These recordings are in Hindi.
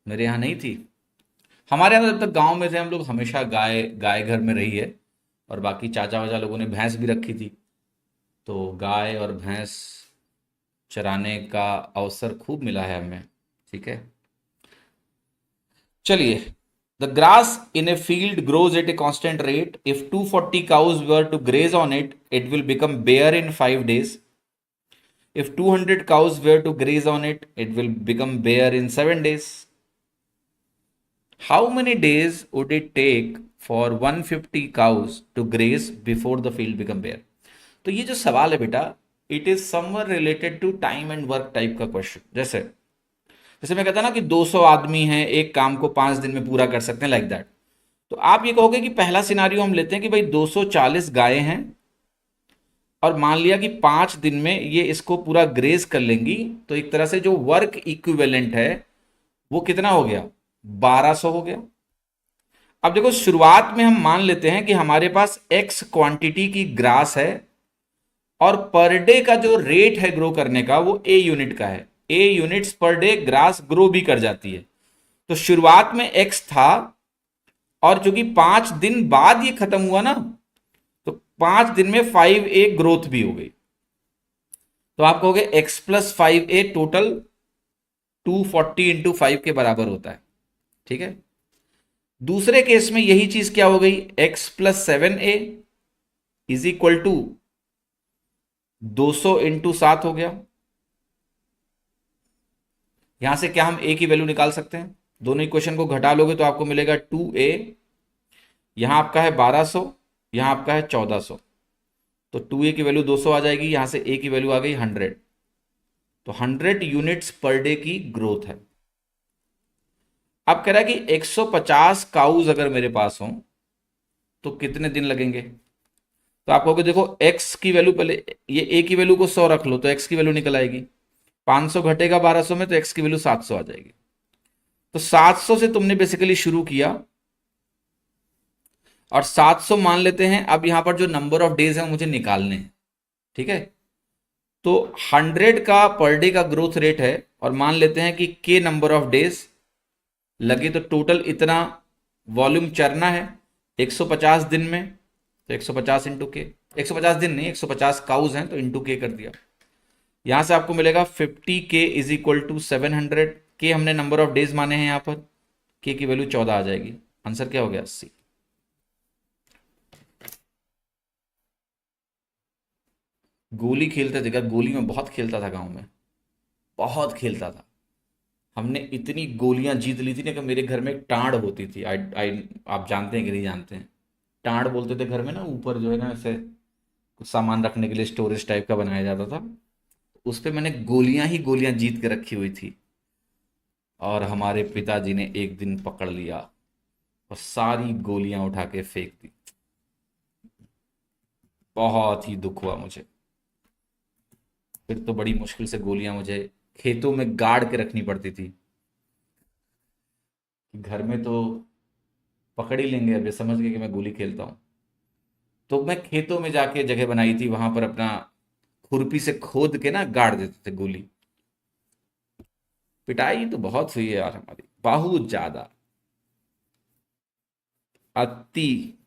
मेरे यहाँ नहीं थी। हमारे यहाँ तो जब तक गांव में थे हम लोग, हमेशा गाय गाय घर में रही है। और बाकी चाचा वाचा लोगों ने भैंस भी रखी थी, तो गाय और भैंस चराने का अवसर खूब मिला है हमें। ठीक है, चलिए। The grass in a field grows at a constant rate. If 240 cows were to graze on it, it will become bare in 5 days. If 200 cows were to graze on it, it will become bare in 7 days. How many days would it take for 150 cows to graze before the field become bare? तो ये जो सवाल है बेटा, it is somewhat related to time and work type का क्वेश्चन। जैसे जैसे मैं कहता ना कि 200 आदमी हैं, एक काम को 5 दिन में पूरा कर सकते हैं, लाइक दैट। तो आप ये कहोगे कि पहला सिनारियो हम लेते हैं कि भाई 240 गायें हैं, और मान लिया कि 5 दिन में ये इसको पूरा ग्रेज कर लेंगी। तो एक तरह से जो वर्क इक्विवेलेंट है वो कितना हो गया, 1200 हो गया। अब देखो, शुरुआत में हम मान लेते हैं कि हमारे पास एक्स क्वांटिटी की ग्रास है, और पर डे का जो रेट है ग्रो करने का वो ए यूनिट का है। A units per day grass grow भी कर जाती है। तो शुरुआत में एक्स था, और चूंकि 5 दिन बाद ये खत्म हुआ ना, तो 5 दिन में 5a ग्रोथ भी हो गई। तो आप कहोगे x plus 5a total 240 into 5 के बराबर होता है। ठीक है, दूसरे केस में यही चीज क्या हो गई, x plus 7a is equal to 200 into 7 हो गया। यहां से क्या हम a की वैल्यू निकाल सकते हैं, दोनों इक्वेशन को घटा लोगे तो आपको मिलेगा 2a। यहां आपका है 1200, यहां आपका है 1400। तो 2a की वैल्यू 200 आ जाएगी, यहां से a की वैल्यू आ गई 100। तो 100 यूनिट्स पर डे की ग्रोथ है। अब कह रहा है कि 150 काउज अगर मेरे पास हो तो कितने दिन लगेंगे। तो आप कहोगे देखो, x की वैल्यू पहले, ये a की वैल्यू को 100 रख लो तो x की वैल्यू निकल आएगी। 500 घटेगा 1200 में तो x की वैल्यू 700 आ जाएगी। तो 700 से तुमने बेसिकली शुरू किया, और 700 मान लेते हैं। अब यहां पर जो नंबर ऑफ डेज है मुझे निकालने हैं। ठीक है, तो 100 का पर डे का ग्रोथ रेट है, और मान लेते हैं कि k नंबर ऑफ डेज लगे, तो टोटल इतना वॉल्यूम चरना है 150 दिन में। तो 150 इंटू के, 150 दिन नहीं, 150 काउज हैं तो इंटू के कर दिया। यहां से आपको मिलेगा 50k इज इक्वल टू 700। के हमने नंबर ऑफ डेज माने हैं, यहां पर के की वैल्यू 14 आ जाएगी। आंसर क्या हो गया, 80। गोली खेलते थे क्या, गोली में बहुत खेलता था गांव में, बहुत खेलता था। हमने इतनी गोलियां जीत ली थी ना कि मेरे घर में एक टाड़ होती थी। आई आई आप जानते हैं कि नहीं जानते हैं, टाड़ बोलते थे घर में ना, ऊपर जो है ना ऐसे कुछ सामान रखने के लिए स्टोरेज टाइप का बनाया जाता था। उस पे मैंने गोलियां ही गोलियां जीत के रखी हुई थी। और हमारे पिताजी ने एक दिन पकड़ लिया और सारी गोलियां उठा के फेंक दी। बहुत ही दुख हुआ मुझे। फिर तो बड़ी मुश्किल से गोलियां मुझे खेतों में गाड़ के रखनी पड़ती थी, कि घर में तो पकड़ ही लेंगे, अब ये समझ गए कि मैं गोली खेलता हूँ। तो मैं खेतों में जाके जगह बनाई थी, वहां पर अपना खुरपी से खोद के ना गाड़ देते थे गोली। पिटाई तो बहुत हुई है यार हमारी, बहुत ज्यादा, अति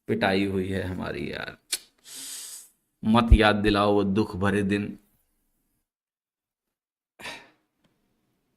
पिटाई हुई है हमारी यार। मत याद दिलाओ वो दुख भरे दिन।